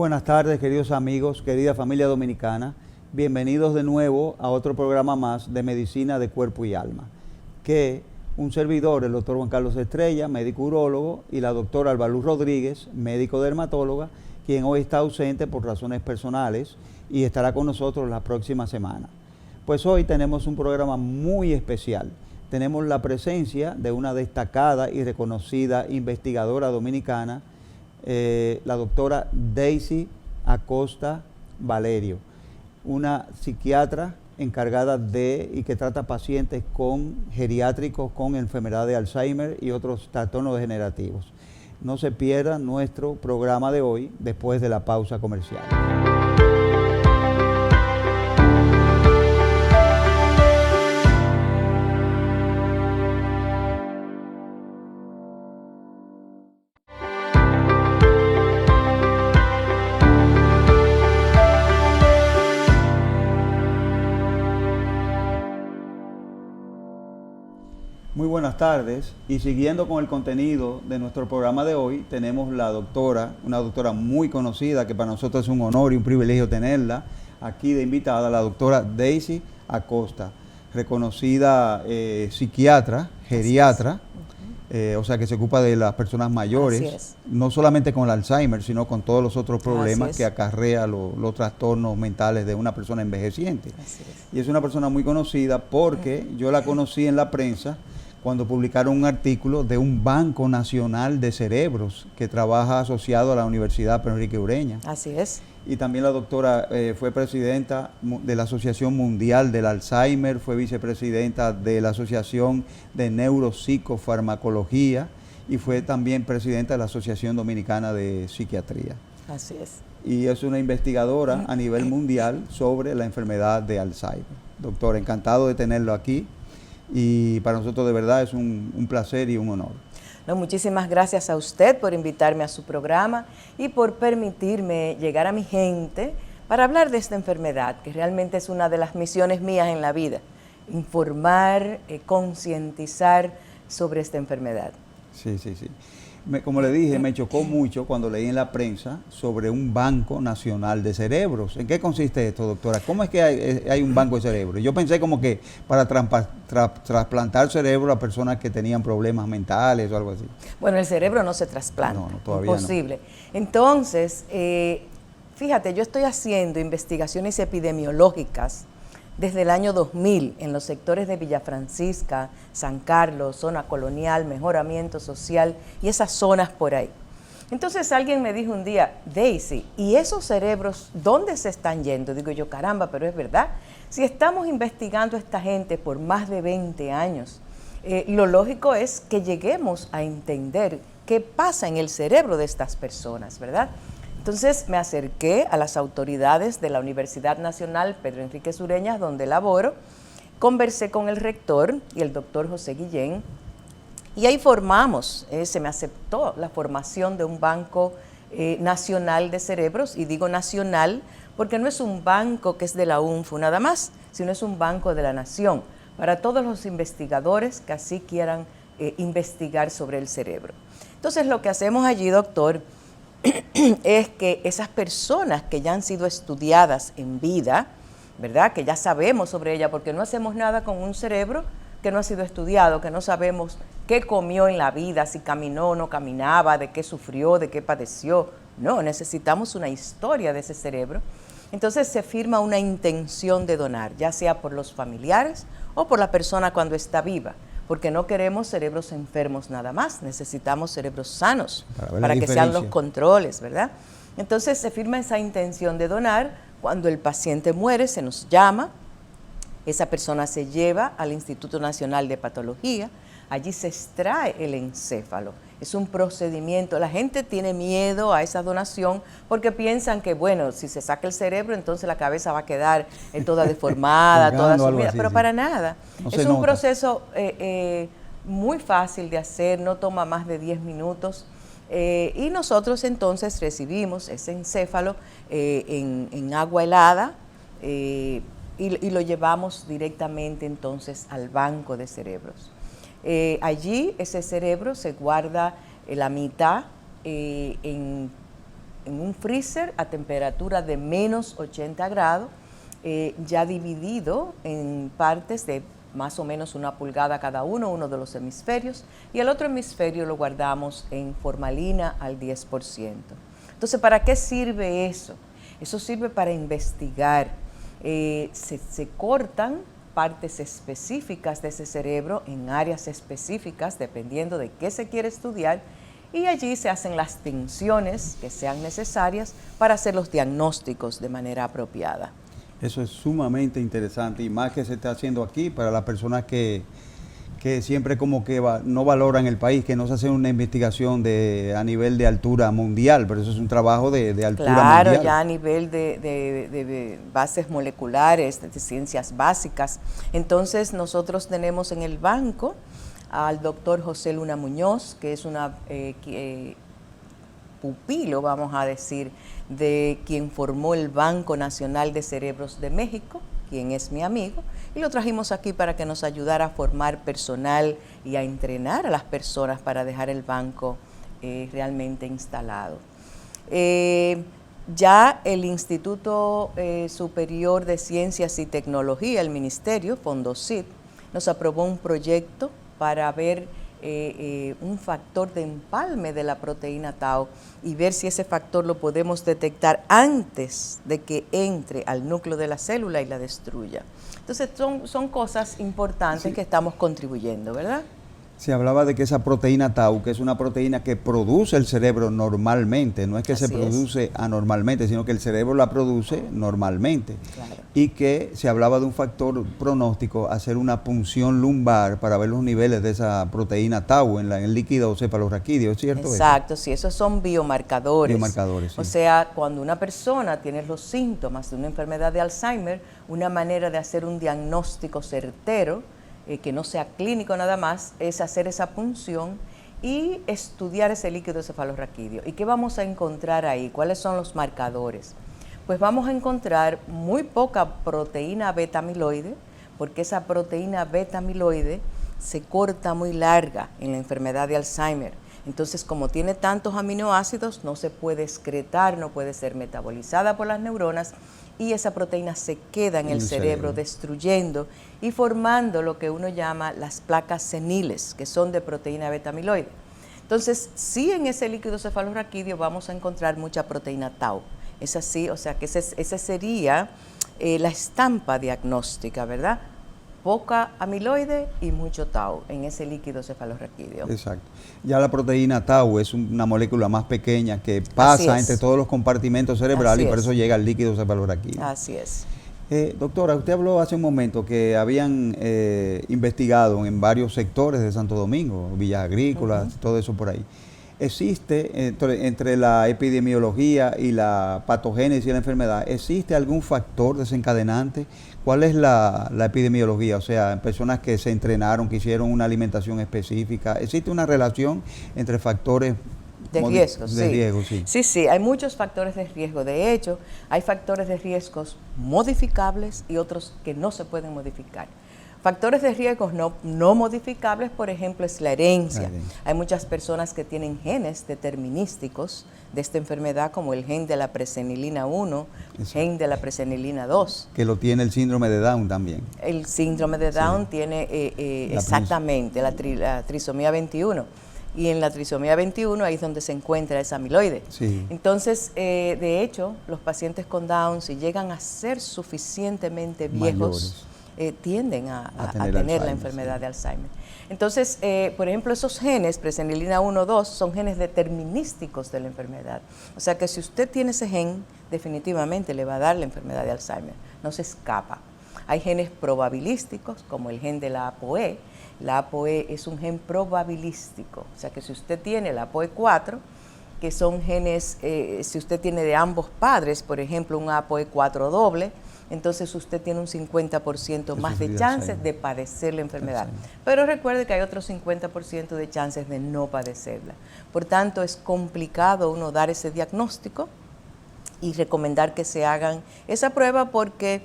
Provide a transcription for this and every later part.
buenas tardes, queridos amigos, querida familia dominicana. Bienvenidos de nuevo a otro programa más de Medicina de Cuerpo y Alma, que un servidor, el doctor Juan Carlos Estrella, médico urólogo, y la doctora Albaluz Rodríguez, médico dermatóloga, quien hoy está ausente por razones personales y estará con nosotros la próxima semana. Pues hoy tenemos un programa muy especial. Tenemos la presencia de una destacada y reconocida investigadora dominicana, la doctora Daisy Acosta Valerio, una psiquiatra encargada de y que trata pacientes geriátricos con enfermedad de Alzheimer y otros trastornos degenerativos. No se pierda nuestro programa de hoy después de la pausa comercial. Muy buenas tardes, y siguiendo con el contenido de nuestro programa de hoy, tenemos una doctora muy conocida, que para nosotros es un honor y un privilegio tenerla aquí de invitada, la doctora Daisy Acosta, reconocida psiquiatra, geriatra, o sea que se ocupa de las personas mayores, no solamente con el Alzheimer, sino con todos los otros problemas que acarrea los trastornos mentales de una persona envejeciente. Y es una persona muy conocida porque yo la conocí en la prensa cuando publicaron un artículo de un Banco Nacional de Cerebros que trabaja asociado a la Universidad Pedro Enrique Ureña. Así es. Y también la doctora fue presidenta de la Asociación Mundial del Alzheimer, fue vicepresidenta de la Asociación de Neuropsicofarmacología y fue también presidenta de la Asociación Dominicana de Psiquiatría. Así es. Y es una investigadora a nivel mundial sobre la enfermedad de Alzheimer. Doctora, encantado de tenerlo aquí. Y para nosotros de verdad es un placer y un honor. No, muchísimas gracias a usted por invitarme a su programa y por permitirme llegar a mi gente para hablar de esta enfermedad, que realmente es una de las misiones mías en la vida, informar, concientizar sobre esta enfermedad. Sí. Como le dije, me chocó mucho cuando leí en la prensa sobre un Banco Nacional de Cerebros. ¿En qué consiste esto, doctora? ¿Cómo es que hay un banco de cerebros? Yo pensé como que para trasplantar cerebro a personas que tenían problemas mentales o algo así. Bueno, el cerebro no se trasplanta, no, todavía imposible. No. Entonces, fíjate, yo estoy haciendo investigaciones epidemiológicas desde el año 2000 en los sectores de Villa Francisca, San Carlos, zona colonial, mejoramiento social y esas zonas por ahí. Entonces alguien me dijo un día, Daisy, ¿y esos cerebros dónde se están yendo? Digo yo, caramba, pero es verdad. Si estamos investigando a esta gente por más de 20 años, lo lógico es que lleguemos a entender qué pasa en el cerebro de estas personas, ¿verdad? Entonces me acerqué a las autoridades de la Universidad Nacional Pedro Enrique Ureña, donde laboro, conversé con el rector y el doctor José Guillén, y ahí formamos, se me aceptó la formación de un Banco Nacional de Cerebros, y digo nacional porque no es un banco que es de la UNFU nada más, sino es un banco de la nación, para todos los investigadores que así quieran investigar sobre el cerebro. Entonces lo que hacemos allí, doctor, es que esas personas que ya han sido estudiadas en vida, ¿verdad?, que ya sabemos sobre ella, porque no hacemos nada con un cerebro que no ha sido estudiado, que no sabemos qué comió en la vida, si caminó o no caminaba, de qué sufrió, de qué padeció. No, necesitamos una historia de ese cerebro. Entonces se firma una intención de donar, ya sea por los familiares o por la persona cuando está viva, porque no queremos cerebros enfermos nada más, necesitamos cerebros sanos para que sean los controles, ¿verdad? Entonces se firma esa intención de donar, cuando el paciente muere se nos llama, esa persona se lleva al Instituto Nacional de Patología, allí se extrae el encéfalo. Es un procedimiento, la gente tiene miedo a esa donación porque piensan que, bueno, si se saca el cerebro, entonces la cabeza va a quedar toda deformada, toda sumida, pero para nada. Es un proceso muy fácil de hacer, no toma más de 10 minutos. Y nosotros entonces recibimos ese encéfalo en agua helada y lo llevamos directamente entonces al banco de cerebros. Allí ese cerebro se guarda la mitad en en un freezer a temperatura de menos 80 grados, ya dividido en partes de más o menos 1 pulgada cada uno de los hemisferios, y el otro hemisferio lo guardamos en formalina al 10%. Entonces, ¿para qué sirve eso? Eso sirve para investigar. Se cortan partes específicas de ese cerebro en áreas específicas, dependiendo de qué se quiere estudiar, y allí se hacen las tinciones que sean necesarias para hacer los diagnósticos de manera apropiada. Eso es sumamente interesante, y más que se está haciendo aquí para las personas que siempre como que no valoran el país, que no se hace una investigación a nivel de altura mundial, pero eso es un trabajo de altura mundial. Claro, ya a nivel de bases moleculares, de ciencias básicas. Entonces nosotros tenemos en el banco al doctor José Luna Muñoz, que es una pupilo, vamos a decir, de quien formó el Banco Nacional de Cerebros de México, quien es mi amigo, y lo trajimos aquí para que nos ayudara a formar personal y a entrenar a las personas para dejar el banco realmente instalado. Ya el Instituto Superior de Ciencias y Tecnología, el Ministerio, Fondocid, nos aprobó un proyecto para ver un factor de empalme de la proteína tau y ver si ese factor lo podemos detectar antes de que entre al núcleo de la célula y la destruya. Entonces son cosas importantes, sí, que estamos contribuyendo, ¿verdad? Se hablaba de que esa proteína tau, que es una proteína que produce el cerebro normalmente, no es que se produce anormalmente, sino que el cerebro la produce normalmente. Claro. Y que se hablaba de un factor pronóstico, hacer una punción lumbar para ver los niveles de esa proteína tau en el líquido cefalorraquídeo, ¿es cierto? Exacto, sí, esos son biomarcadores. Biomarcadores, sí. O sea, cuando una persona tiene los síntomas de una enfermedad de Alzheimer, una manera de hacer un diagnóstico certero, que no sea clínico nada más, es hacer esa punción y estudiar ese líquido cefalorraquídeo. ¿Y qué vamos a encontrar ahí? ¿Cuáles son los marcadores? Pues vamos a encontrar muy poca proteína beta amiloide, porque esa proteína beta amiloide se corta muy larga en la enfermedad de Alzheimer. Entonces, como tiene tantos aminoácidos, no se puede excretar, no puede ser metabolizada por las neuronas, y esa proteína se queda en el cerebro destruyendo y formando lo que uno llama las placas seniles, que son de proteína beta amiloide. Entonces, sí, en ese líquido cefalorraquídeo vamos a encontrar mucha proteína tau. Es así, o sea que esa sería la estampa diagnóstica, ¿verdad? Poca amiloide y mucho tau en ese líquido cefalorraquídeo. Exacto. Ya la proteína tau es una molécula más pequeña que pasa entre todos los compartimentos cerebrales y por eso llega al líquido cefalorraquídeo. Así es. Doctora, usted habló hace un momento que habían investigado en varios sectores de Santo Domingo, villas agrícolas, todo eso por ahí. ¿Existe entre la epidemiología y la patogénesis de la enfermedad, existe algún factor desencadenante? ¿Cuál es la epidemiología? O sea, personas que se entrenaron, que hicieron una alimentación específica. ¿Existe una relación entre factores de riesgo? Sí. Sí, hay muchos factores de riesgo. De hecho, hay factores de riesgos modificables y otros que no se pueden modificar. Factores de riesgo no modificables, por ejemplo, es la herencia. Hay muchas personas que tienen genes determinísticos de esta enfermedad, como el gen de la presenilina 1, gen de la presenilina 2. Que lo tiene el síndrome de Down también. El síndrome de Down tiene exactamente la trisomía 21. Y en la trisomía 21 ahí es donde se encuentra esa amiloide. Sí. Entonces, de hecho, los pacientes con Down, si llegan a ser suficientemente viejos, tienden a tener la enfermedad de Alzheimer. Entonces, por ejemplo, esos genes, presenilina 1, 2, son genes determinísticos de la enfermedad. O sea que si usted tiene ese gen, definitivamente le va a dar la enfermedad de Alzheimer, no se escapa. Hay genes probabilísticos, como el gen de la ApoE. La ApoE es un gen probabilístico, o sea que si usted tiene la ApoE4, que son genes, si usted tiene de ambos padres, por ejemplo, un ApoE4 doble, entonces usted tiene un 50% más de chances de padecer la enfermedad. Pero recuerde que hay otro 50% de chances de no padecerla. Por tanto, es complicado uno dar ese diagnóstico y recomendar que se hagan esa prueba porque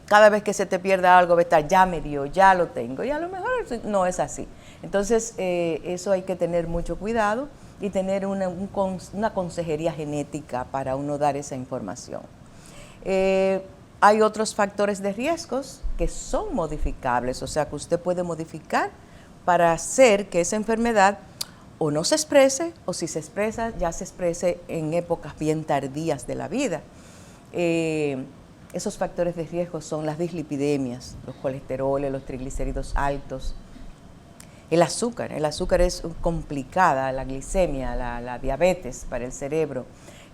cada vez que se te pierda algo, ya me dio, ya lo tengo, y a lo mejor no es así. Entonces, eso hay que tener mucho cuidado y tener una consejería genética para uno dar esa información. Hay otros factores de riesgos que son modificables, o sea que usted puede modificar para hacer que esa enfermedad o no se exprese, o si se expresa, ya se exprese en épocas bien tardías de la vida. Esos factores de riesgo son las dislipidemias, los colesteroles, los triglicéridos altos, el azúcar es complicada, la glicemia, la diabetes para el cerebro,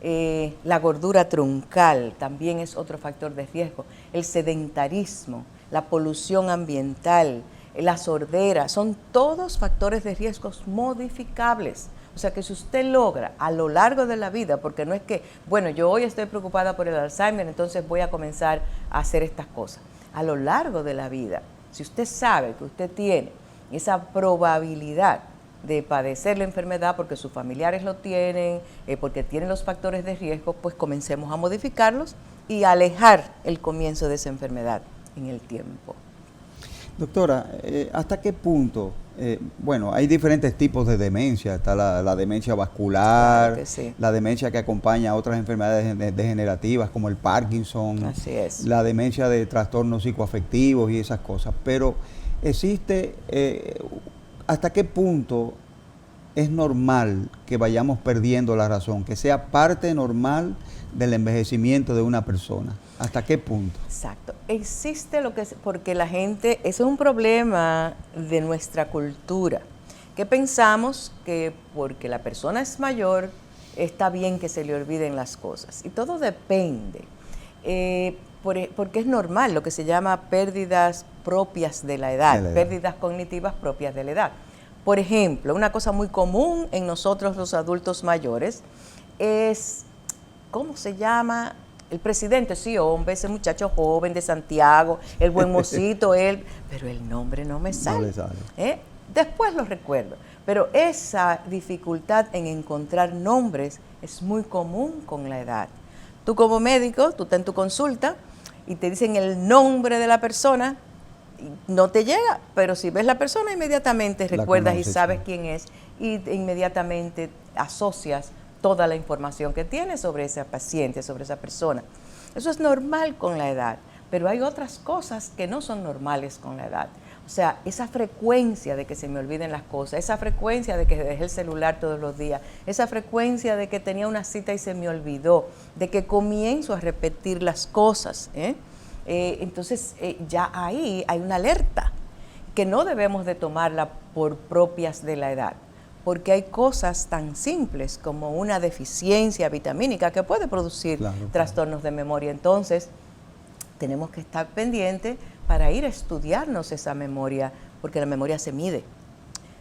la gordura truncal también es otro factor de riesgo, el sedentarismo, la polución ambiental, la sordera, son todos factores de riesgos modificables. O sea que si usted logra a lo largo de la vida, porque no es que, bueno, yo hoy estoy preocupada por el Alzheimer, entonces voy a comenzar a hacer estas cosas. A lo largo de la vida, si usted sabe que usted tiene esa probabilidad de padecer la enfermedad porque sus familiares lo tienen, porque tienen los factores de riesgo, pues comencemos a modificarlos y a alejar el comienzo de esa enfermedad en el tiempo. Doctora, ¿hasta qué punto? Bueno, hay diferentes tipos de demencia. Está la demencia vascular, Claro que sí. la demencia que acompaña a otras enfermedades degenerativas como el Parkinson, Así es. la demencia de trastornos psicoafectivos y esas cosas. Pero existe, ¿hasta qué punto es normal que vayamos perdiendo la razón? Que sea parte normal del envejecimiento de una persona. ¿Hasta qué punto? Exacto. Existe lo que es, porque la gente, eso es un problema de nuestra cultura, que pensamos que porque la persona es mayor, está bien que se le olviden las cosas. Y todo depende, porque es normal lo que se llama pérdidas propias de la edad, pérdidas cognitivas propias de la edad. Por ejemplo, una cosa muy común en nosotros los adultos mayores es, ¿cómo se llama? El presidente, sí, hombre, ese muchacho joven de Santiago, el buen mocito, pero el nombre no me sale. No le sale. Después lo recuerdo. Pero esa dificultad en encontrar nombres es muy común con la edad. Tú como médico, tú estás en tu consulta y te dicen el nombre de la persona, y no te llega, pero si ves la persona inmediatamente recuerdas y sabes quién es y inmediatamente asocias toda la información que tienes sobre ese paciente, sobre esa persona. Eso es normal con la edad, pero hay otras cosas que no son normales con la edad. O sea, esa frecuencia de que se me olviden las cosas, esa frecuencia de que dejé el celular todos los días, esa frecuencia de que tenía una cita y se me olvidó, de que comienzo a repetir las cosas, entonces ya ahí hay una alerta que no debemos de tomarla por propias de la edad, porque hay cosas tan simples como una deficiencia vitamínica que puede producir trastornos de memoria. Entonces, tenemos que estar pendientes para ir a estudiarnos esa memoria, porque la memoria se mide.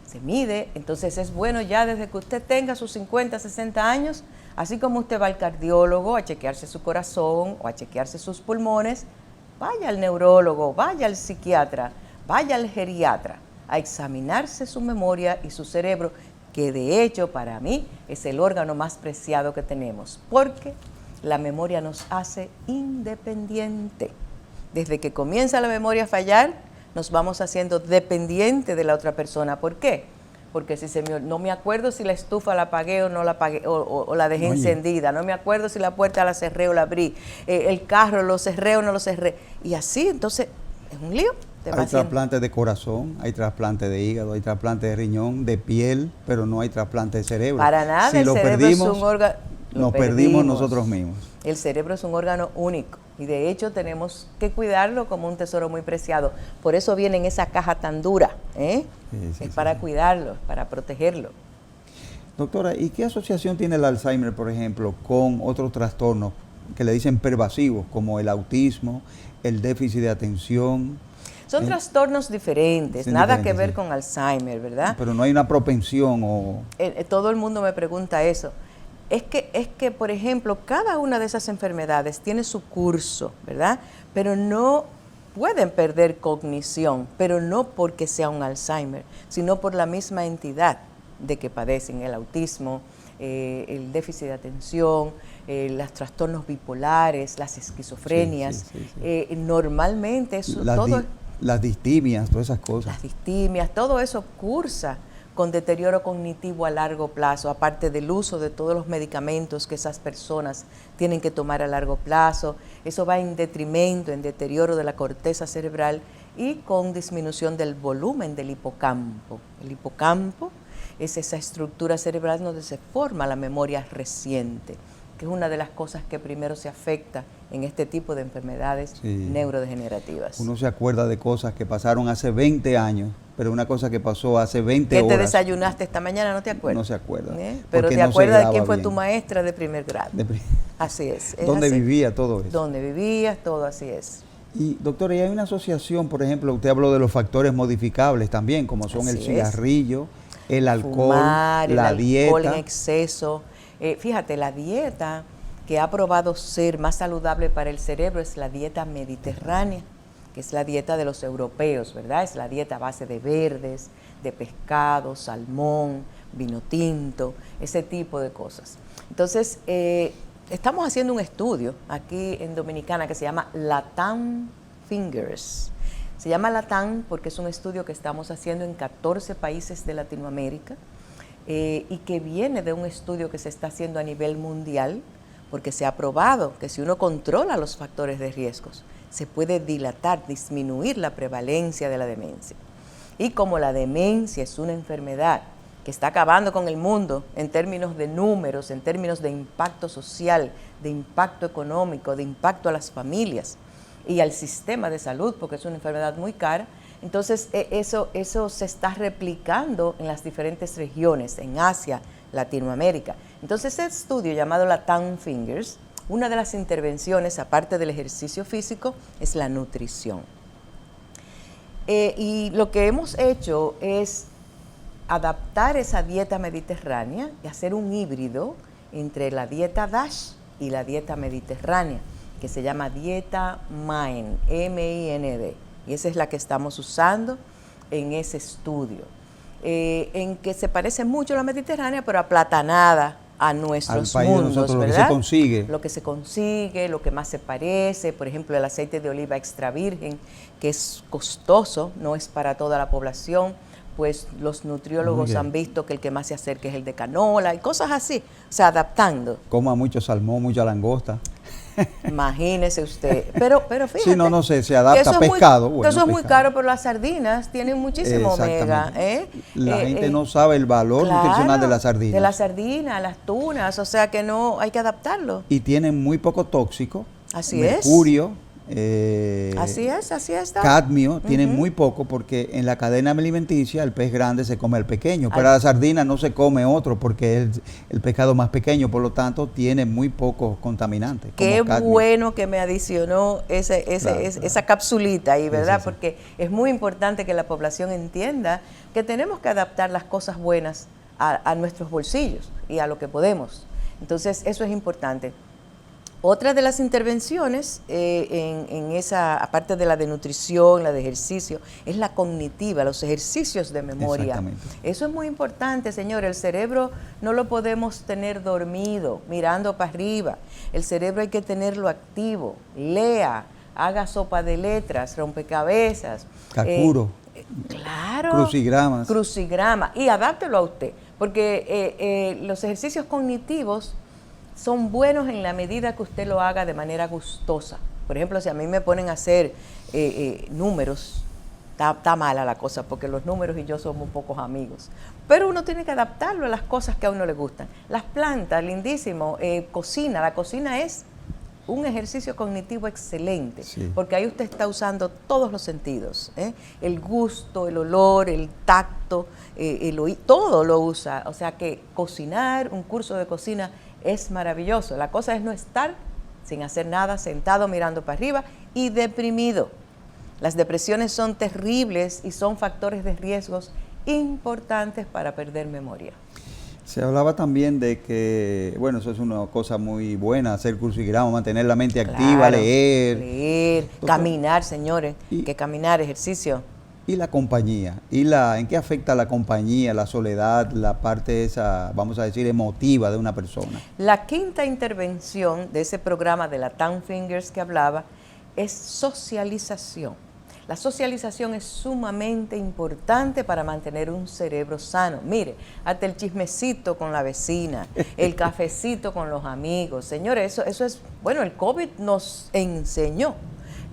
Se mide, entonces es bueno ya desde que usted tenga sus 50, 60 años, así como usted va al cardiólogo a chequearse su corazón o a chequearse sus pulmones, vaya al neurólogo, vaya al psiquiatra, vaya al geriatra a examinarse su memoria y su cerebro, que de hecho para mí es el órgano más preciado que tenemos, porque la memoria nos hace independiente. Desde que comienza la memoria a fallar, nos vamos haciendo dependientes de la otra persona. ¿Por qué? Porque si no me acuerdo si la estufa la apagué o no la apagué, o la dejé encendida, no me acuerdo si la puerta la cerré o la abrí, el carro lo cerré o no lo cerré, y así, entonces, es un lío. Hay trasplantes de corazón, hay trasplantes de hígado, hay trasplantes de riñón, de piel, pero no hay trasplantes de cerebro. Para nada, si el cerebro es un órgano. Nos perdimos nosotros mismos. El cerebro es un órgano único y de hecho tenemos que cuidarlo como un tesoro muy preciado. Por eso viene en esa caja tan dura, es para cuidarlo, para protegerlo. Doctora, ¿y qué asociación tiene el Alzheimer, por ejemplo, con otros trastornos que le dicen pervasivos, como el autismo, el déficit de atención? Son trastornos diferentes, nada que ver con Alzheimer, ¿verdad? Pero no hay una propensión o... Todo el mundo me pregunta eso. Es que, por ejemplo, cada una de esas enfermedades tiene su curso, ¿verdad? Pero no pueden perder cognición, pero no porque sea un Alzheimer, sino por la misma entidad de que padecen el autismo, el déficit de atención, los trastornos bipolares, las esquizofrenias. Normalmente eso todo... Las distimias, todas esas cosas. Las distimias, todo eso cursa con deterioro cognitivo a largo plazo, aparte del uso de todos los medicamentos que esas personas tienen que tomar a largo plazo. Eso va en detrimento, en deterioro de la corteza cerebral y con disminución del volumen del hipocampo. El hipocampo es esa estructura cerebral donde se forma la memoria reciente, que es una de las cosas que primero se afecta en este tipo de enfermedades neurodegenerativas. Uno se acuerda de cosas que pasaron hace 20 años, pero una cosa que pasó hace 20 ¿Qué horas. te desayunaste esta mañana? ¿No te acuerdas? No se acuerda. Pero te acuerdas de quién fue tu maestra de primer grado. Así es. ¿Dónde así. vivía todo eso? ¿Dónde vivías? Todo así es. Y doctora, ¿y hay una asociación, por ejemplo, usted habló de los factores modificables también, como son el cigarrillo, el alcohol, fumar, la dieta? Alcohol en exceso. Fíjate, la dieta que ha probado ser más saludable para el cerebro es la dieta mediterránea, que es la dieta de los europeos, ¿verdad? Es la dieta a base de verdes, de pescado, salmón, vino tinto, ese tipo de cosas. Entonces, estamos haciendo un estudio aquí en Dominicana que se llama LATAM Fingers. Se llama LATAM porque es un estudio que estamos haciendo en 14 países de Latinoamérica y que viene de un estudio que se está haciendo a nivel mundial, porque se ha probado que si uno controla los factores de riesgos, se puede dilatar, disminuir la prevalencia de la demencia. Y como la demencia es una enfermedad que está acabando con el mundo en términos de números, en términos de impacto social, de impacto económico, de impacto a las familias y al sistema de salud, porque es una enfermedad muy cara, entonces eso se está replicando en las diferentes regiones, en Asia, Latinoamérica. Entonces, ese estudio llamado LATAM Fingers, una de las intervenciones, aparte del ejercicio físico, es la nutrición. Y lo que hemos hecho es adaptar esa dieta mediterránea y hacer un híbrido entre la dieta DASH y la dieta mediterránea, que se llama dieta MIND, M-I-N-D. Y esa es la que estamos usando en ese estudio. En que se parece mucho a la mediterránea, pero aplatanada a nuestros mundos, ¿verdad? Lo que se consigue. Lo que se consigue, lo que más se parece, por ejemplo, el aceite de oliva extra virgen, que es costoso, no es para toda la población, pues los nutriólogos han visto que el que más se acerca es el de canola y cosas así, o sea, adaptando. Coma mucho salmón, mucha langosta. Imagínese usted, pero fíjate. Sí, no sé, se adapta a pescado. Bueno, eso es muy caro, pero las sardinas tienen muchísimo omega. La gente no sabe el valor nutricional de las sardinas. De las sardinas, las tunas, o sea que no, hay que adaptarlo. Y tienen muy poco tóxico. Así mercurio, así es. Cadmio, tienen muy poco porque en la cadena alimenticia el pez grande se come al pequeño, pero la sardina no se come otro porque es el pescado más pequeño, por lo tanto tiene muy pocos contaminantes. Qué bueno que me adicionó esa capsulita ahí, ¿verdad? Porque es muy importante que la población entienda que tenemos que adaptar las cosas buenas a nuestros bolsillos y a lo que podemos. Entonces, eso es importante. Otra de las intervenciones en esa, aparte de la de nutrición, la de ejercicio, es la cognitiva, los ejercicios de memoria. Eso es muy importante, señor. El cerebro no lo podemos tener dormido, mirando para arriba. El cerebro hay que tenerlo activo. Lea, haga sopa de letras, rompecabezas. Kakuro. Claro. Crucigramas. Crucigrama. Y adáptelo a usted, porque los ejercicios cognitivos son buenos en la medida que usted lo haga de manera gustosa. Por ejemplo, si a mí me ponen a hacer números, está mala la cosa, porque los números y yo somos pocos amigos. Pero uno tiene que adaptarlo a las cosas que a uno le gustan. Las plantas, lindísimo. Cocina, la cocina es un ejercicio cognitivo excelente, porque ahí usted está usando todos los sentidos, el gusto, el olor, el tacto, el oído, todo lo usa. O sea que cocinar, un curso de cocina es maravilloso. La cosa es no estar sin hacer nada, sentado mirando para arriba y deprimido. Las depresiones son terribles y son factores de riesgos importantes para perder memoria. Se hablaba también de que, bueno, eso es una cosa muy buena, hacer crucigrama, mantener la mente activa, leer. Caminar, señores, que caminar, ejercicio. Y la compañía, ¿en qué afecta la compañía, la soledad, la parte esa, vamos a decir, emotiva de una persona? La quinta intervención de ese programa de LATAM Fingers que hablaba es socialización. La socialización es sumamente importante para mantener un cerebro sano. Mire, hasta el chismecito con la vecina, el cafecito con los amigos. Señores, eso es, bueno, el COVID nos enseñó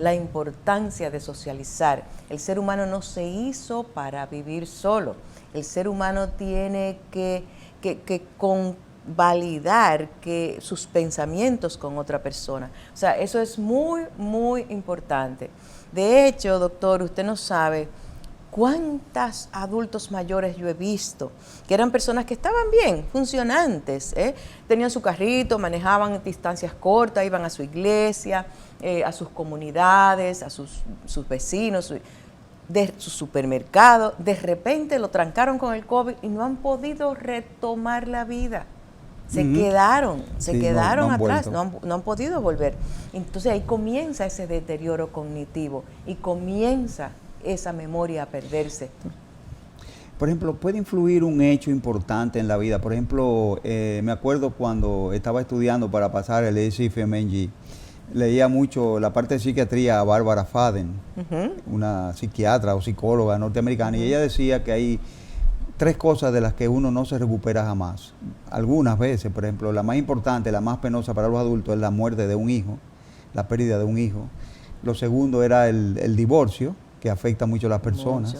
la importancia de socializar. El ser humano no se hizo para vivir solo. El ser humano tiene que validar que sus pensamientos con otra persona. O sea, eso es muy, muy importante. De hecho, doctor, usted no sabe cuántos adultos mayores yo he visto, que eran personas que estaban bien, funcionantes, tenían su carrito, manejaban distancias cortas, iban a su iglesia, a sus comunidades, a sus vecinos, de su supermercado. De repente lo trancaron con el COVID y no han podido retomar la vida. Se quedaron atrás, no han podido volver. Entonces ahí comienza ese deterioro cognitivo y comienza esa memoria a perderse. Por ejemplo, puede influir un hecho importante en la vida. Por ejemplo, me acuerdo cuando estaba estudiando para pasar el ACFMNG, leía mucho la parte de psiquiatría a Barbara Faden, una psiquiatra o psicóloga norteamericana, y ella decía que hay 3 cosas de las que uno no se recupera jamás. Algunas veces, por ejemplo, la más importante, la más penosa para los adultos es la muerte de un hijo, la pérdida de un hijo. Lo segundo era el divorcio, que afecta mucho a las personas.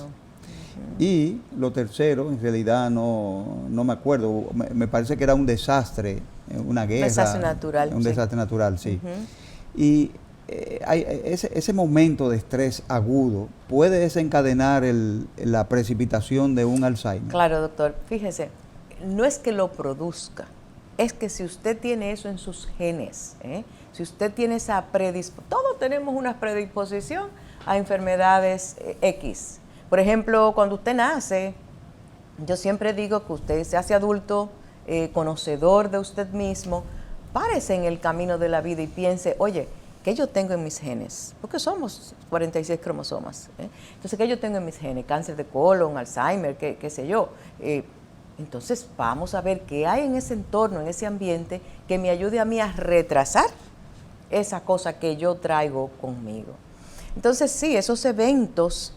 Y lo tercero, en realidad no me acuerdo, me parece que era un desastre, una guerra. Un desastre natural. Un desastre natural, sí. Y ese momento de estrés agudo puede desencadenar la precipitación de un Alzheimer. Claro, doctor. Fíjese, no es que lo produzca, es que si usted tiene eso en sus genes, si usted tiene esa predisposición, todos tenemos una predisposición a enfermedades X. Por ejemplo, cuando usted nace, yo siempre digo que usted se hace adulto, conocedor de usted mismo, párese en el camino de la vida y piense, oye, ¿qué yo tengo en mis genes? Porque somos 46 cromosomas. Entonces, ¿qué yo tengo en mis genes? Cáncer de colon, Alzheimer, qué sé yo. Entonces, vamos a ver qué hay en ese entorno, en ese ambiente, que me ayude a mí a retrasar esa cosa que yo traigo conmigo. Entonces, sí, esos eventos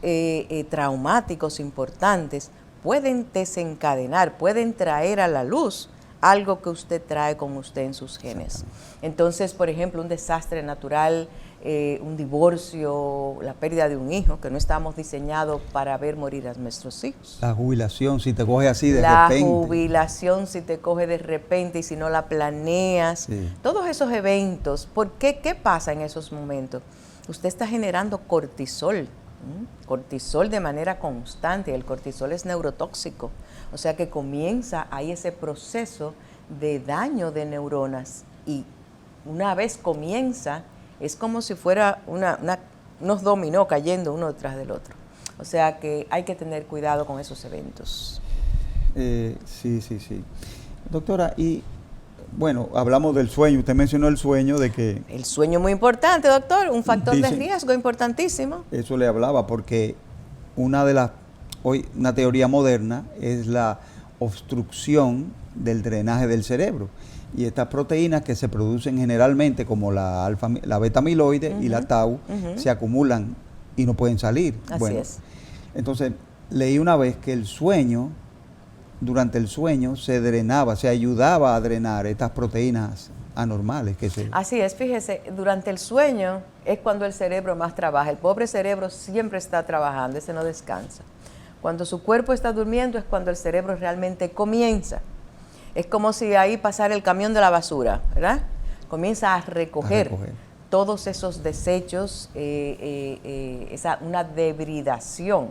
traumáticos importantes pueden desencadenar, pueden traer a la luz algo que usted trae con usted en sus genes. Entonces, por ejemplo, un desastre natural, un divorcio, la pérdida de un hijo, que no estamos diseñados para ver morir a nuestros hijos. La jubilación, si te coge así de repente. La jubilación, si te coge de repente y si no la planeas. Sí. Todos esos eventos, ¿por qué? ¿Qué pasa en esos momentos? Usted está generando cortisol, cortisol de manera constante. El cortisol es neurotóxico. O sea que comienza ahí ese proceso de daño de neuronas y una vez comienza, es como si fuera unos dominó cayendo uno detrás del otro. O sea que hay que tener cuidado con esos eventos. Sí. Doctora, y bueno, hablamos del sueño, usted mencionó el sueño de que... El sueño es muy importante, doctor, un factor de riesgo importantísimo. Eso le hablaba porque una teoría moderna es la obstrucción del drenaje del cerebro. Y estas proteínas que se producen generalmente, como la beta amiloide y la tau, se acumulan y no pueden salir. Así es. Entonces, leí una vez que durante el sueño se drenaba, se ayudaba a drenar estas proteínas anormales. Así es, fíjese, durante el sueño es cuando el cerebro más trabaja. El pobre cerebro siempre está trabajando, ese no descansa. Cuando su cuerpo está durmiendo es cuando el cerebro realmente comienza. Es como si ahí pasara el camión de la basura, ¿verdad? Comienza a recoger todos esos desechos, una debridación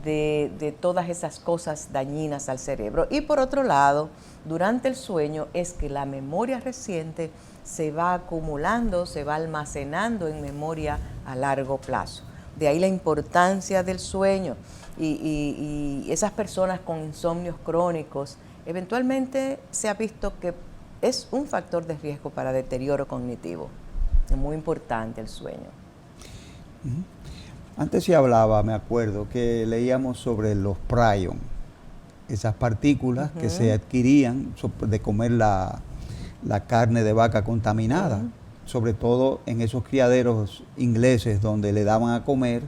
de todas esas cosas dañinas al cerebro. Y por otro lado, durante el sueño es que la memoria reciente se va acumulando, se va almacenando en memoria a largo plazo. De ahí la importancia del sueño. Y esas personas con insomnios crónicos, eventualmente se ha visto que es un factor de riesgo para deterioro cognitivo. Es muy importante el sueño. Antes se hablaba, me acuerdo, que leíamos sobre los prions, esas partículas que se adquirían de comer la carne de vaca contaminada. sobre todo en esos criaderos ingleses donde le daban a comer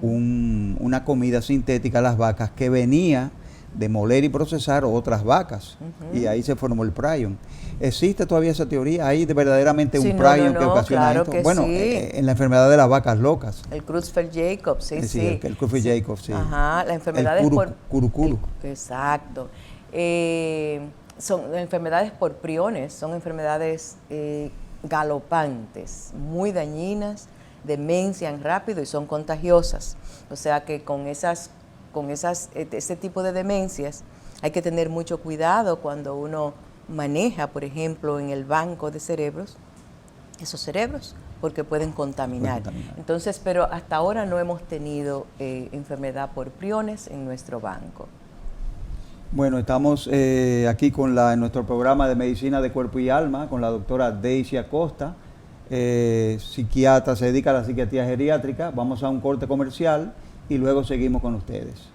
una comida sintética a las vacas que venía de moler y procesar otras vacas. Y ahí se formó el prion. ¿Existe todavía esa teoría? ¿Hay verdaderamente un prion que ocasiona claro esto? Que bueno, sí. En la enfermedad de las vacas locas. El Creutzfeldt-Jakob, sí. El Creutzfeldt-Jakob, sí. Ajá, las enfermedades por... Curúcuru. Exacto. Son enfermedades por priones, son enfermedades galopantes, muy dañinas, demencian rápido y son contagiosas. O sea que ese tipo de demencias hay que tener mucho cuidado cuando uno maneja, por ejemplo, en el banco de cerebros, esos cerebros, porque pueden contaminar. Entonces, pero hasta ahora no hemos tenido enfermedad por priones en nuestro banco. Bueno, estamos aquí en nuestro programa de Medicina de Cuerpo y Alma con la doctora Daisy Acosta, psiquiatra, se dedica a la psiquiatría geriátrica. Vamos a un corte comercial y luego seguimos con ustedes.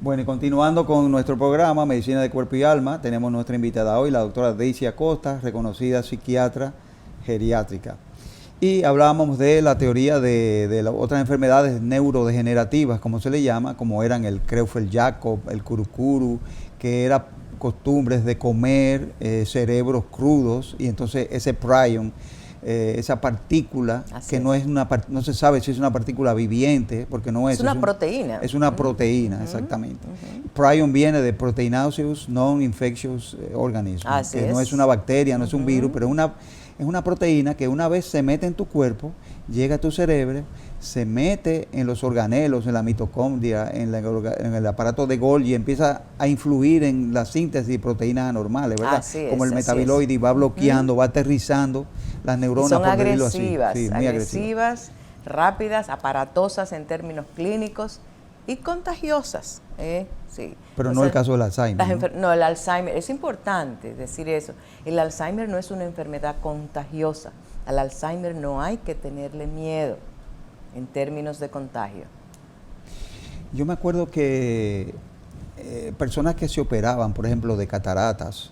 Bueno, y continuando con nuestro programa Medicina de Cuerpo y Alma, tenemos nuestra invitada hoy, la doctora Daisy Acosta, reconocida psiquiatra geriátrica. Y hablábamos de la teoría de las otras enfermedades neurodegenerativas, como se le llama, como eran el Creutzfeldt-Jakob, el Curúcuru, que eran costumbres de comer cerebros crudos, y entonces ese prion, esa partícula, que no es no se sabe si es una partícula viviente, porque no es. Es una proteína. Es una proteína, exactamente. Prion viene de Proteinaceous Non-Infectious Organism, que no es una bacteria, no es un virus, pero es una proteína que una vez se mete en tu cuerpo, llega a tu cerebro, se mete en los organelos, en la mitocondria, en el aparato de Golgi, empieza a influir en la síntesis de proteínas anormales, ¿verdad? Como el metabiloide, y va bloqueando, va aterrizando las neuronas. Son por decirlo así. agresivas, Sí, muy agresivas, rápidas, aparatosas en términos clínicos y contagiosas. Sí. Pero entonces, no el caso del Alzheimer. No, el Alzheimer, es importante decir eso. El Alzheimer no es una enfermedad contagiosa. Al Alzheimer no hay que tenerle miedo en términos de contagio. Yo me acuerdo que personas que se operaban, por ejemplo, de cataratas,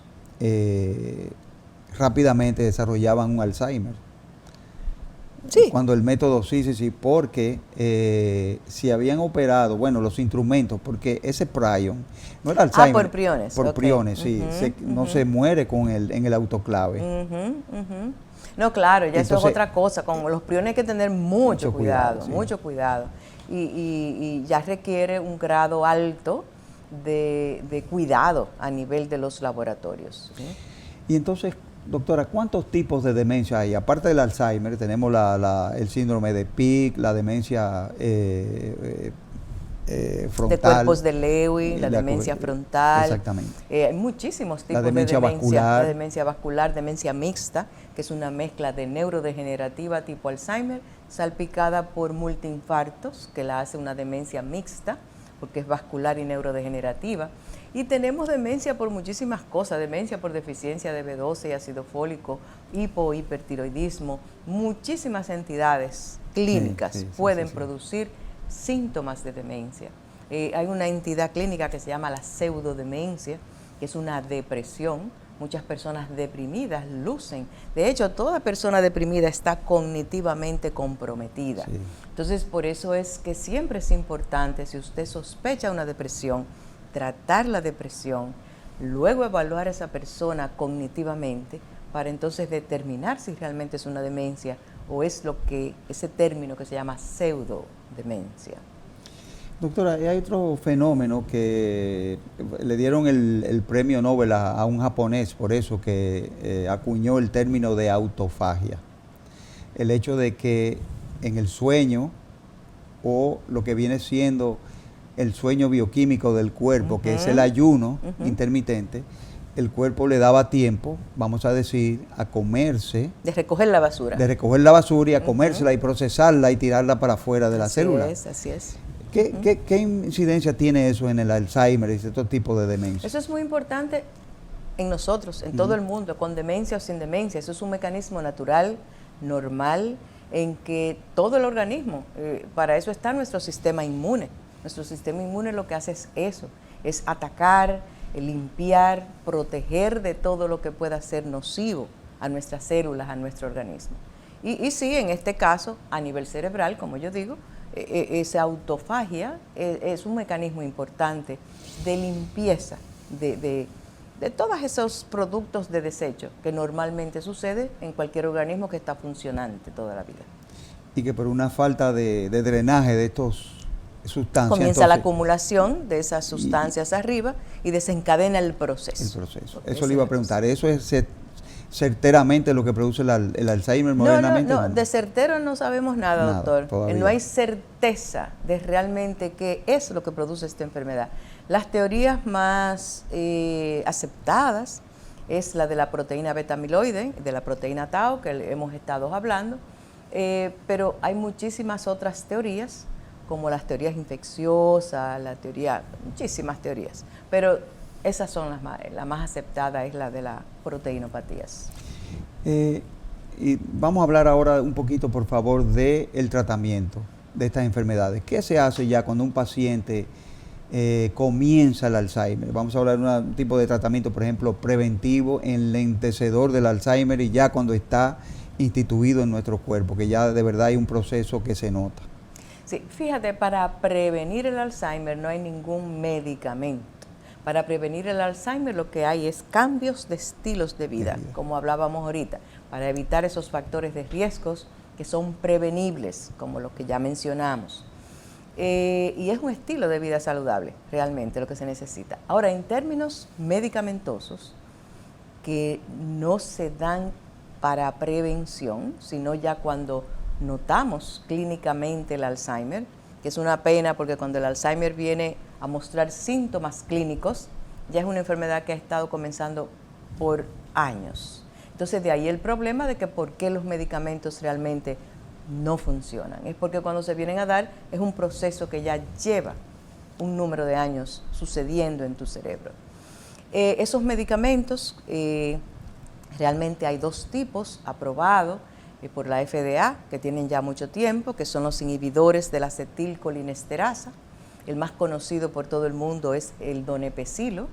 rápidamente desarrollaban un Alzheimer. Sí. Cuando el método, sí, porque si habían operado, bueno, los instrumentos, porque ese prion, no era Alzheimer. Por priones. Por priones, sí. No se muere en el autoclave. No, claro, ya entonces, eso es otra cosa. Con los priones hay que tener mucho cuidado, sí. mucho cuidado. Y ya requiere un grado alto de cuidado a nivel de los laboratorios. ¿Sí? Y entonces, doctora, ¿cuántos tipos de demencia hay? Aparte del Alzheimer, tenemos el síndrome de Pick, la demencia frontal. De cuerpos de Lewy, la demencia frontal. Exactamente. Hay muchísimos tipos de demencia vascular. La demencia vascular, demencia mixta, que es una mezcla de neurodegenerativa tipo Alzheimer, salpicada por multiinfartos, que la hace una demencia mixta, porque es vascular y neurodegenerativa. Y tenemos demencia por muchísimas cosas, demencia por deficiencia de B12 y ácido fólico, hipertiroidismo. Muchísimas entidades clínicas pueden producir síntomas de demencia. Hay una entidad clínica que se llama la pseudodemencia, que es una depresión. Muchas personas deprimidas lucen. De hecho, toda persona deprimida está cognitivamente comprometida. Sí. Entonces, por eso es que siempre es importante, si usted sospecha una depresión, tratar la depresión, luego evaluar a esa persona cognitivamente para entonces determinar si realmente es una demencia o es ese término que se llama pseudodemencia. Doctora, hay otro fenómeno que le dieron el premio Nobel a un japonés, por eso que acuñó el término de autofagia. El hecho de que en el sueño, o lo que viene siendo el sueño bioquímico del cuerpo, que es el ayuno intermitente, el cuerpo le daba tiempo, vamos a decir, a comerse. De recoger la basura. De recoger la basura y a comérsela y procesarla y tirarla para afuera de la célula. Así es. ¿Qué incidencia tiene eso en el Alzheimer y este tipo de demencia? Eso es muy importante en nosotros, en todo el mundo, con demencia o sin demencia. Eso es un mecanismo natural, normal, en que todo el organismo, para eso está nuestro sistema inmune. Nuestro sistema inmune lo que hace es eso, es atacar, limpiar, proteger de todo lo que pueda ser nocivo a nuestras células, a nuestro organismo. Y sí, en este caso, a nivel cerebral, como yo digo, esa autofagia es un mecanismo importante de limpieza de todos esos productos de desecho que normalmente sucede en cualquier organismo que está funcionante toda la vida. Y que por una falta de drenaje de estos sustancias comienza la acumulación de esas sustancias arriba y desencadena el proceso. Eso le iba a preguntar, ¿eso es certeramente lo que produce el Alzheimer modernamente? No, de certero no sabemos nada, doctor. Todavía. No hay certeza de realmente qué es lo que produce esta enfermedad. Las teorías más aceptadas es la de la proteína beta-amiloide, de la proteína tau, que hemos estado hablando, pero hay muchísimas otras teorías, como las teorías infecciosas, muchísimas teorías, pero esas son la más aceptada, es la de las proteinopatías. Y vamos a hablar ahora un poquito, por favor, del tratamiento de estas enfermedades. ¿Qué se hace ya cuando un paciente comienza el Alzheimer? Vamos a hablar de un tipo de tratamiento, por ejemplo, preventivo, enlentecedor del Alzheimer, y ya cuando está instituido en nuestro cuerpo, que ya de verdad hay un proceso que se nota. Sí, fíjate, para prevenir el Alzheimer no hay ningún medicamento. Para prevenir el Alzheimer lo que hay es cambios de estilos de vida, como hablábamos ahorita, para evitar esos factores de riesgos que son prevenibles, como los que ya mencionamos. Y es un estilo de vida saludable, realmente, lo que se necesita. Ahora, en términos medicamentosos, que no se dan para prevención, sino ya cuando notamos clínicamente el Alzheimer, que es una pena porque cuando el Alzheimer viene a mostrar síntomas clínicos, ya es una enfermedad que ha estado comenzando por años. Entonces, de ahí el problema de que por qué los medicamentos realmente no funcionan. Es porque cuando se vienen a dar es un proceso que ya lleva un número de años sucediendo en tu cerebro. Esos medicamentos, realmente hay dos tipos aprobados por la FDA, que tienen ya mucho tiempo, que son los inhibidores de la acetilcolinesterasa. El más conocido por todo el mundo es el donepezilo,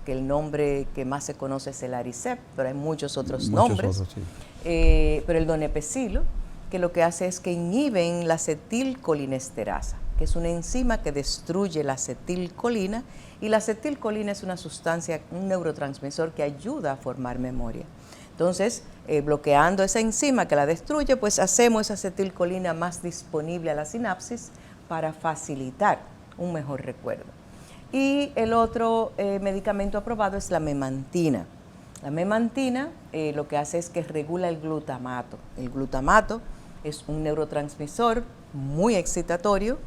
que el nombre que más se conoce es el Aricept, pero hay muchos otros nombres. Sí. Pero el donepezilo, que lo que hace es que inhiben la acetilcolinesterasa, que es una enzima que destruye la acetilcolina, y la acetilcolina es una sustancia, un neurotransmisor que ayuda a formar memoria. Entonces, bloqueando esa enzima que la destruye, pues hacemos esa acetilcolina más disponible a la sinapsis para facilitar un mejor recuerdo. Y el otro medicamento aprobado es la memantina. La memantina lo que hace es que regula el glutamato. El glutamato es un neurotransmisor muy excitatorio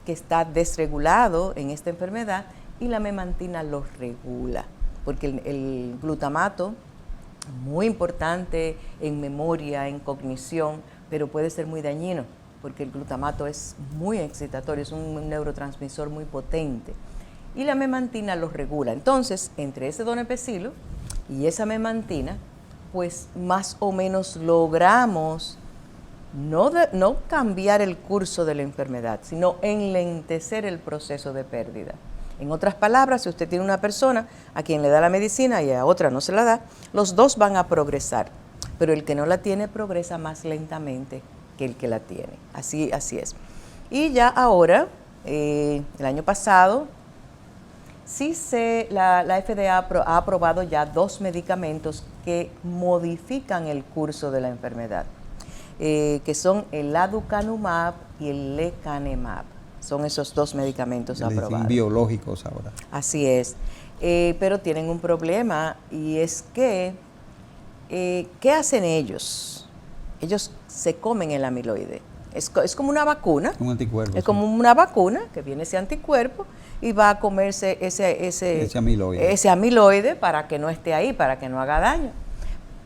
que está desregulado en esta enfermedad, y la memantina lo regula, porque el glutamato, muy importante en memoria, en cognición, pero puede ser muy dañino, porque el glutamato es muy excitatorio, es un neurotransmisor muy potente, y la memantina lo regula. Entonces, entre ese donepezilo y esa memantina, pues más o menos logramos no cambiar el curso de la enfermedad, sino enlentecer el proceso de pérdida. En otras palabras, si usted tiene una persona a quien le da la medicina y a otra no se la da, los dos van a progresar, pero el que no la tiene progresa más lentamente que el que la tiene. Así es. Y ya ahora, el año pasado, sí la FDA ha aprobado ya 2 medicamentos que modifican el curso de la enfermedad, que son el aducanumab y el lecanemab. Son esos 2 medicamentos aprobados. Biológicos ahora. Así es. Pero tienen un problema, y es que, ¿qué hacen ellos? Ellos se comen el amiloide. Es como una vacuna. Un anticuerpo. Es como una vacuna que viene ese anticuerpo y va a comerse ese amiloide para que no esté ahí, para que no haga daño.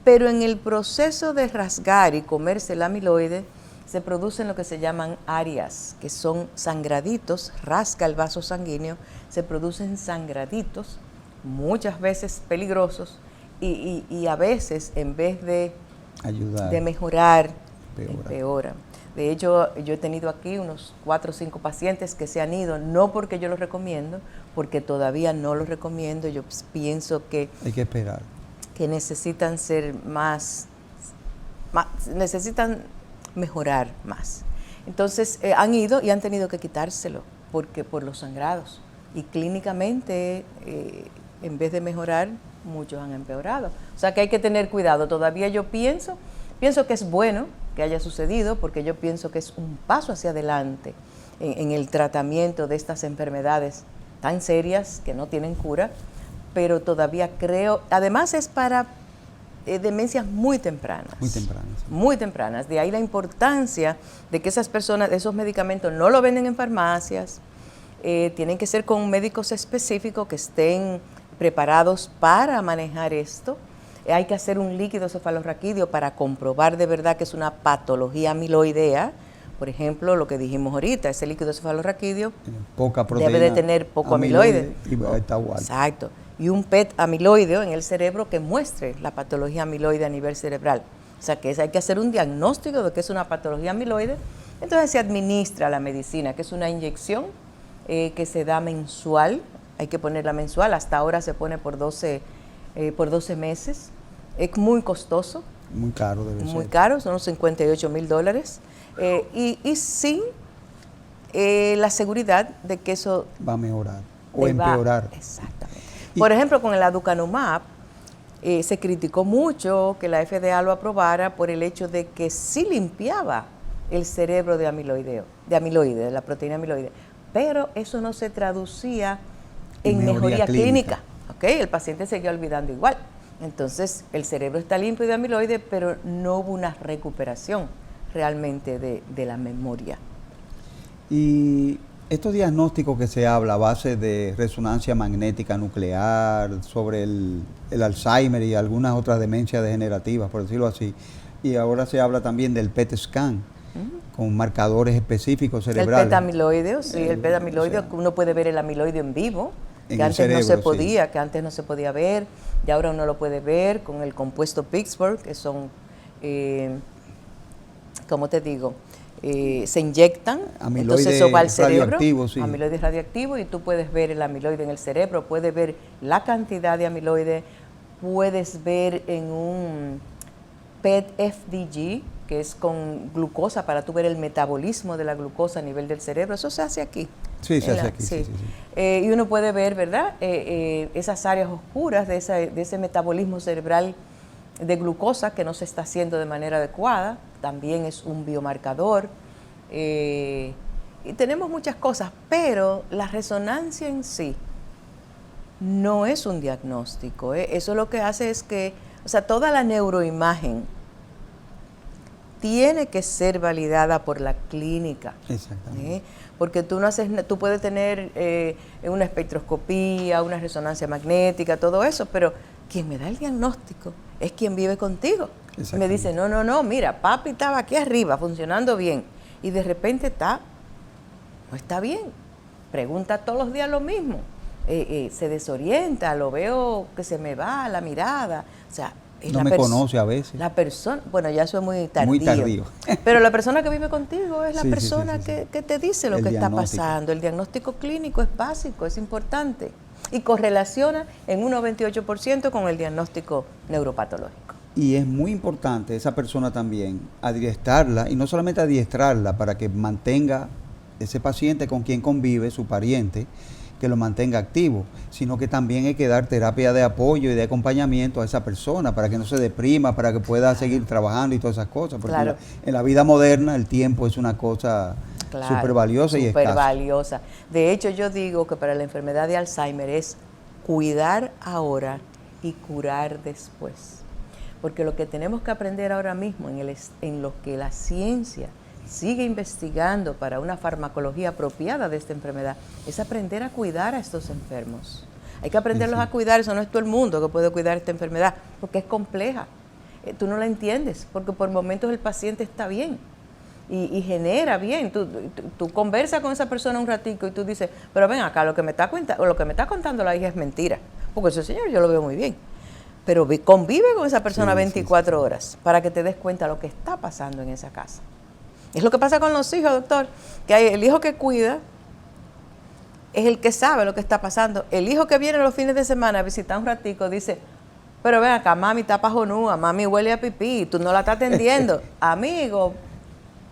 Pero en el proceso de rasgar y comerse el amiloide, se producen lo que se llaman áreas, que son sangraditos, rasca el vaso sanguíneo, se producen sangraditos, muchas veces peligrosos, y a veces en vez de ayudar, de mejorar, empeoran. De hecho, yo he tenido aquí unos 4 o 5 pacientes que se han ido, no porque yo los recomiendo, porque todavía no los recomiendo. Yo pienso que hay que esperar, que necesitan ser más necesitan mejorar más. Entonces han ido y han tenido que quitárselo porque por los sangrados. Y clínicamente, en vez de mejorar, muchos han empeorado. O sea que hay que tener cuidado. Todavía yo pienso que es bueno que haya sucedido, porque yo pienso que es un paso hacia adelante en el tratamiento de estas enfermedades tan serias que no tienen cura, pero todavía creo, además es para demencias muy tempranas. Muy tempranas. Sí. Muy tempranas. De ahí la importancia de que esas personas, esos medicamentos no lo venden en farmacias, tienen que ser con médicos específicos que estén preparados para manejar esto. Hay que hacer un líquido cefalorraquídeo para comprobar de verdad que es una patología amiloidea. Por ejemplo, lo que dijimos ahorita, ese líquido cefalorraquídeo poca proteína, debe de tener poco amiloide. Y está igual. Exacto. Y un PET amiloideo en el cerebro que muestre la patología amiloide a nivel cerebral. O sea, que hay que hacer un diagnóstico de que es una patología amiloide. Entonces se administra la medicina, que es una inyección que se da mensual. Hay que ponerla mensual. Hasta ahora se pone por 12 meses. Es muy costoso. Muy caro debe ser. Muy caro, son unos $58,000. Y sin la seguridad de que eso va a mejorar o empeorar. Exactamente. Por ejemplo, con el aducanumab se criticó mucho que la FDA lo aprobara por el hecho de que sí limpiaba el cerebro de amiloide, de la proteína amiloide, pero eso no se traducía en mejoría clínica. ¿Okay? El paciente seguía olvidando igual. Entonces, el cerebro está limpio de amiloide, pero no hubo una recuperación realmente de la memoria. Y estos diagnósticos que se habla a base de resonancia magnética nuclear, sobre el Alzheimer y algunas otras demencias degenerativas, por decirlo así, y ahora se habla también del PET scan, con marcadores específicos cerebrales. El PET amiloideo, sí, el PET amiloideo, que uno puede ver el amiloide en vivo, que antes cerebro, no se podía, sí. Que antes no se podía ver, y ahora uno lo puede ver con el compuesto Pittsburgh, que son, ¿cómo te digo? Se inyectan, amiloide, entonces eso va al cerebro, radioactivo, sí. Amiloide radioactivo, y tú puedes ver el amiloide en el cerebro, puedes ver la cantidad de amiloide, puedes ver en un PET-FDG, que es con glucosa, para tú ver el metabolismo de la glucosa a nivel del cerebro. Eso se hace aquí. Sí, se hace aquí. Sí. Y uno puede ver, ¿verdad?, esas áreas oscuras de ese metabolismo cerebral de glucosa que no se está haciendo de manera adecuada. También es un biomarcador. Y tenemos muchas cosas, pero la resonancia en sí no es un diagnóstico. Eso lo que hace es que, o sea, toda la neuroimagen tiene que ser validada por la clínica. Exactamente. Porque tú puedes tener una espectroscopía, una resonancia magnética, todo eso, pero quien me da el diagnóstico es quien vive contigo. Me dice, no, mira, papi estaba aquí arriba funcionando bien y de repente no está bien. Pregunta todos los días lo mismo. Se desorienta, lo veo que se me va la mirada. O sea, no me conoce a veces. La persona, bueno, ya eso es muy tardío. Muy tardío. Pero la persona que vive contigo es la persona que te dice lo que está pasando. El diagnóstico clínico es básico, es importante. Y correlaciona en un 98% con el diagnóstico neuropatológico. Y es muy importante esa persona también adiestrarla, y no solamente adiestrarla para que mantenga ese paciente con quien convive, su pariente, que lo mantenga activo, sino que también hay que dar terapia de apoyo y de acompañamiento a esa persona para que no se deprima, para que pueda seguir trabajando y todas esas cosas. Porque en la vida moderna el tiempo es una cosa súper valiosa y escasa. Súper valiosa. De hecho, yo digo que para la enfermedad de Alzheimer es cuidar ahora y curar después. Porque lo que tenemos que aprender ahora mismo en lo que la ciencia sigue investigando para una farmacología apropiada de esta enfermedad, es aprender a cuidar a estos enfermos. Hay que aprenderlos a cuidar, eso no es todo el mundo que puede cuidar esta enfermedad, porque es compleja. Tú no la entiendes, porque por momentos el paciente está bien y genera bien. Tú conversas con esa persona un ratico y tú dices, pero ven acá, lo que me está contando la hija es mentira, porque ese señor yo lo veo muy bien. Pero convive con esa persona 24 horas para que te des cuenta de lo que está pasando en esa casa. Es lo que pasa con los hijos, doctor, que hay el hijo que cuida, es el que sabe lo que está pasando. El hijo que viene los fines de semana a visitar un ratico dice, pero ven acá, mami está pajonúa, mami huele a pipí, tú no la estás atendiendo. Amigo,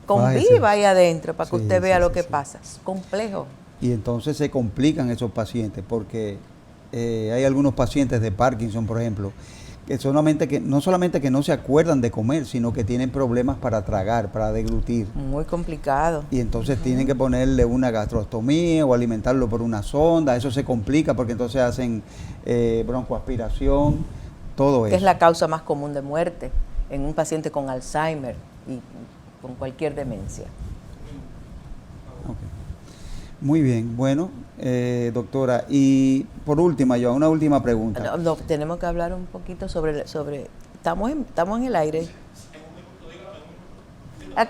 conviva ahí adentro para que usted vea lo que pasa. Es complejo. Y entonces se complican esos pacientes porque hay algunos pacientes de Parkinson, por ejemplo, que no solamente que no se acuerdan de comer, sino que tienen problemas para tragar, para deglutir. Muy complicado. Y entonces tienen que ponerle una gastrostomía o alimentarlo por una sonda. Eso se complica porque entonces hacen broncoaspiración, todo eso. Es la causa más común de muerte en un paciente con Alzheimer y con cualquier demencia. Okay. Muy bien, bueno, doctora, y por última, yo una última pregunta. No, tenemos que hablar un poquito sobre estamos en el aire.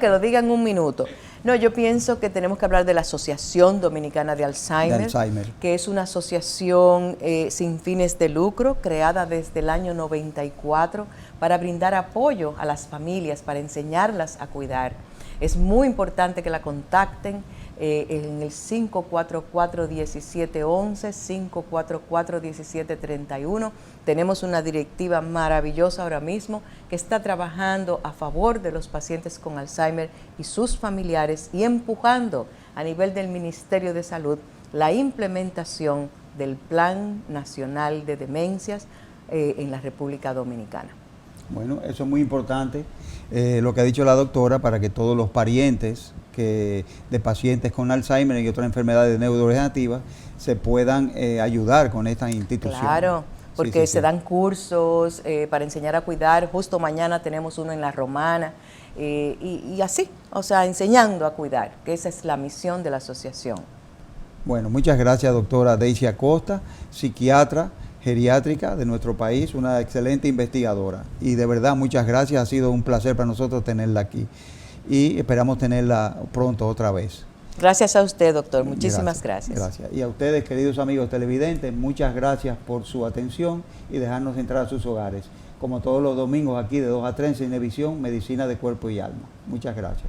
Que lo diga en un minuto. No, yo pienso que tenemos que hablar de la Asociación Dominicana de Alzheimer, que es una asociación sin fines de lucro, creada desde el año 94 para brindar apoyo a las familias, para enseñarlas a cuidar. Es muy importante que la contacten en el 544-1711, 544-1731. Tenemos una directiva maravillosa ahora mismo que está trabajando a favor de los pacientes con Alzheimer y sus familiares y empujando a nivel del Ministerio de Salud la implementación del Plan Nacional de Demencias en la República Dominicana. Bueno, eso es muy importante, lo que ha dicho la doctora, para que todos los parientes de pacientes con Alzheimer y otras enfermedades neurodegenerativas se puedan ayudar con estas instituciones. Claro, porque se dan cursos para enseñar a cuidar. Justo mañana tenemos uno en La Romana y así, o sea, enseñando a cuidar, que esa es la misión de la asociación. Bueno, muchas gracias, doctora Daisy Acosta, psiquiatra geriátrica de nuestro país, una excelente investigadora. Y de verdad, muchas gracias, ha sido un placer para nosotros tenerla aquí. Y esperamos tenerla pronto otra vez. Gracias a usted, doctor. Muchísimas gracias. Gracias. Y a ustedes, queridos amigos televidentes, muchas gracias por su atención y dejarnos entrar a sus hogares. Como todos los domingos aquí de 2 a 3 en Cinevisión, Medicina de Cuerpo y Alma. Muchas gracias.